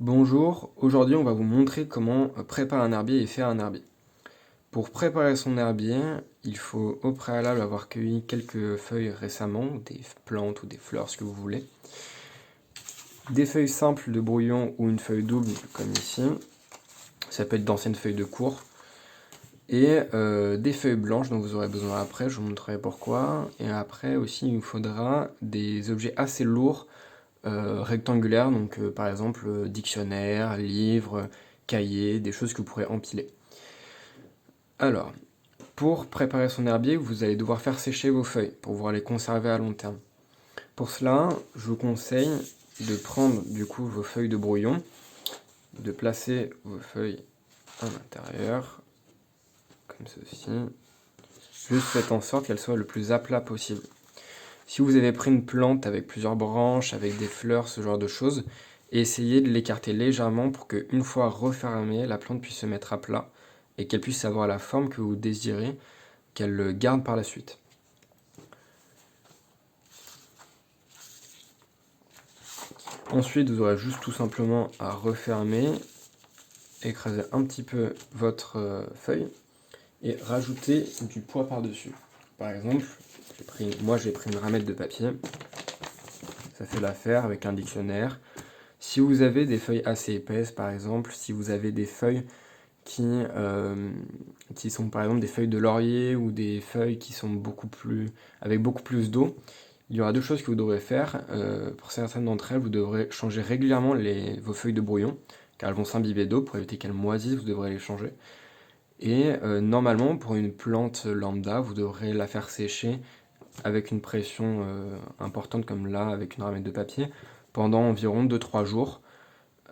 Bonjour, aujourd'hui on va vous montrer comment préparer un herbier et faire un herbier. Pour préparer son herbier, il faut au préalable avoir cueilli quelques feuilles récemment, des plantes ou des fleurs, ce que vous voulez. Des feuilles simples de brouillon ou une feuille double, comme ici. Ça peut être d'anciennes feuilles de cours. Et des feuilles blanches dont vous aurez besoin après, je vous montrerai pourquoi. Et après aussi il vous faudra des objets assez lourds, rectangulaires, donc par exemple dictionnaire, livre, cahier, des choses que vous pourrez empiler. Alors, pour préparer son herbier, vous allez devoir faire sécher vos feuilles pour pouvoir les conserver à long terme. Pour cela, je vous conseille de prendre du coup vos feuilles de brouillon, de placer vos feuilles à l'intérieur, comme ceci. Juste faites en sorte qu'elles soient le plus à plat possible. Si vous avez pris une plante avec plusieurs branches, avec des fleurs, ce genre de choses, essayez de l'écarter légèrement pour qu'une fois refermée, la plante puisse se mettre à plat et qu'elle puisse avoir la forme que vous désirez, qu'elle le garde par la suite. Ensuite, vous aurez juste tout simplement à refermer, écraser un petit peu votre feuille et rajouter du poids par-dessus. Par exemple, moi j'ai pris une ramette de papier, ça fait l'affaire avec un dictionnaire. Si vous avez des feuilles assez épaisses, par exemple, si vous avez des feuilles qui sont par exemple des feuilles de laurier ou des feuilles qui sont avec beaucoup plus d'eau, il y aura deux choses que vous devrez faire. Pour certaines d'entre elles, vous devrez changer régulièrement vos feuilles de brouillon, car elles vont s'imbiber d'eau. Pour éviter qu'elles moisissent, vous devrez les changer. Et normalement, pour une plante lambda, vous devrez la faire sécher avec une pression importante, comme là, avec une ramette de papier, pendant environ 2-3 jours.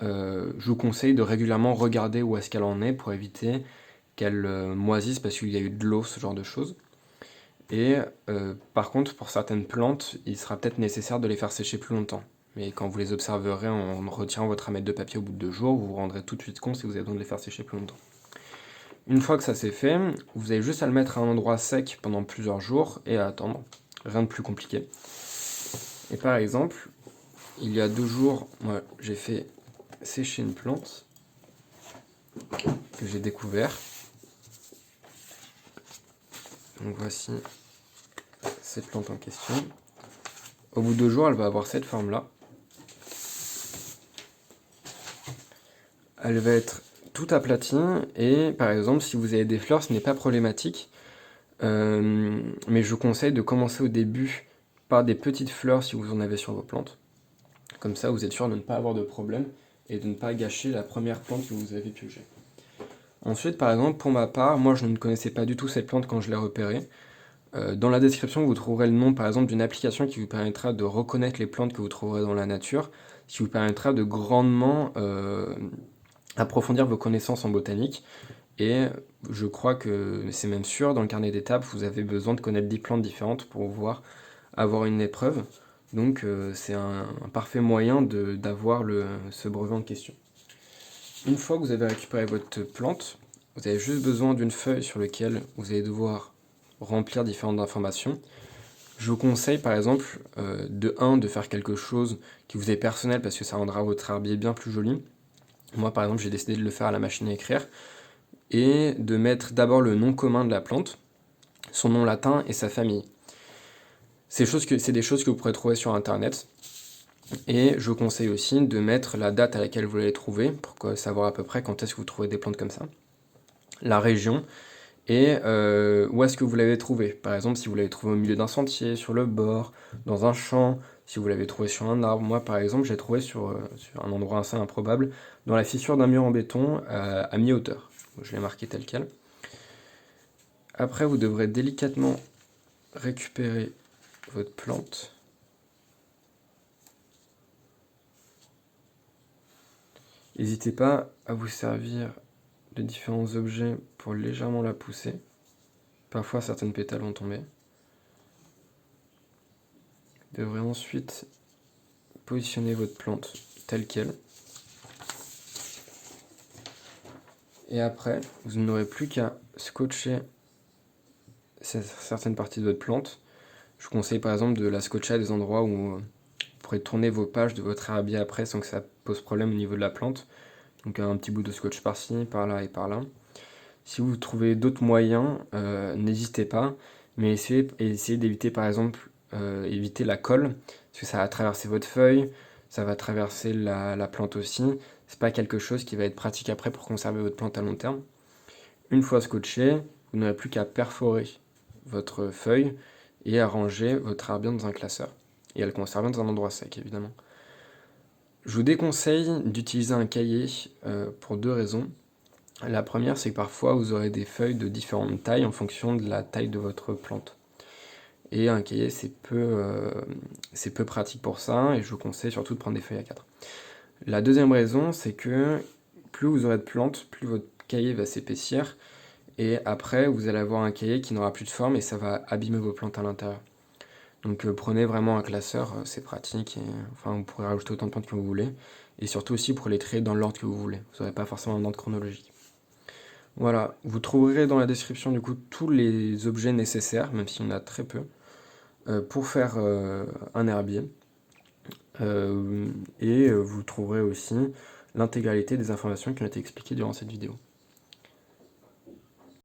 Je vous conseille de régulièrement regarder où est-ce qu'elle en est pour éviter qu'elle moisisse parce qu'il y a eu de l'eau, ce genre de choses. Et par contre, pour certaines plantes, il sera peut-être nécessaire de les faire sécher plus longtemps. Mais quand vous les observerez en retirant votre ramette de papier au bout de 2 jours, vous vous rendrez tout de suite compte si vous avez besoin de les faire sécher plus longtemps. Une fois que ça c'est fait, vous avez juste à le mettre à un endroit sec pendant plusieurs jours et à attendre. Rien de plus compliqué. Et par exemple, il y a 2 jours, moi j'ai fait sécher une plante que j'ai découvert. Donc voici cette plante en question. Au bout de 2 jours, elle va avoir cette forme-là. Elle va être tout aplatie et par exemple, si vous avez des fleurs, ce n'est pas problématique. Mais je vous conseille de commencer au début par des petites fleurs si vous en avez sur vos plantes. Comme ça, vous êtes sûr de ne pas avoir de problème et de ne pas gâcher la première plante que vous avez piochée. Ensuite, par exemple, pour ma part, moi je ne connaissais pas du tout cette plante quand je l'ai repérée. Dans la description, vous trouverez le nom par exemple d'une application qui vous permettra de reconnaître les plantes que vous trouverez dans la nature, qui vous permettra de grandement approfondir vos connaissances en botanique. Et je crois que c'est même sûr, dans le carnet d'étapes, vous avez besoin de connaître 10 plantes différentes pour pouvoir avoir une épreuve. Donc c'est un parfait moyen d'avoir ce brevet en question. Une fois que vous avez récupéré votre plante, vous avez juste besoin d'une feuille sur laquelle vous allez devoir remplir différentes informations. Je vous conseille par exemple de faire quelque chose qui vous est personnel parce que ça rendra votre herbier bien plus joli. Moi par exemple j'ai décidé de le faire à la machine à écrire et de mettre d'abord le nom commun de la plante, son nom latin et sa famille. C'est des choses que vous pourrez trouver sur internet. Et je vous conseille aussi de mettre la date à laquelle vous les trouvez pour savoir à peu près quand est-ce que vous trouvez des plantes comme ça. La région et où est-ce que vous l'avez trouvé. Par exemple, si vous l'avez trouvé au milieu d'un sentier, sur le bord, dans un champ, si vous l'avez trouvé sur un arbre. Moi, par exemple, j'ai trouvé sur un endroit assez improbable, dans la fissure d'un mur en béton à mi-hauteur. Je l'ai marqué tel quel. Après, vous devrez délicatement récupérer votre plante. N'hésitez pas à vous servir de différents objets pour légèrement la pousser. Parfois, certaines pétales vont tomber. Vous devrez ensuite positionner votre plante telle qu'elle. Et après, vous n'aurez plus qu'à scotcher certaines parties de votre plante. Je vous conseille par exemple de la scotcher à des endroits pourrez tourner vos pages de votre herbier après sans que ça pose problème au niveau de la plante. Donc un petit bout de scotch par-ci, par-là et par-là. Si vous trouvez d'autres moyens, n'hésitez pas, mais essayez d'éviter par exemple éviter la colle, parce que ça va traverser votre feuille, ça va traverser la plante aussi. C'est pas quelque chose qui va être pratique après pour conserver votre plante à long terme. Une fois scotché, vous n'aurez plus qu'à perforer votre feuille et à ranger votre herbier dans un classeur. Et à le conserver dans un endroit sec, évidemment. Je vous déconseille d'utiliser un cahier pour 2 raisons. La première, c'est que parfois vous aurez des feuilles de différentes tailles en fonction de la taille de votre plante. Et un cahier, c'est peu pratique pour ça, et je vous conseille surtout de prendre des feuilles A4. La deuxième raison, c'est que plus vous aurez de plantes, plus votre cahier va s'épaissir, et après, vous allez avoir un cahier qui n'aura plus de forme, et ça va abîmer vos plantes à l'intérieur. Donc prenez vraiment un classeur, c'est pratique, et enfin, vous pourrez rajouter autant de plantes que vous voulez, et surtout aussi pour les trier dans l'ordre que vous voulez. Vous n'aurez pas forcément un ordre chronologique. Voilà, vous trouverez dans la description du coup tous les objets nécessaires, même s'il y en a très peu, pour faire un herbier. Et vous trouverez aussi l'intégralité des informations qui ont été expliquées durant cette vidéo.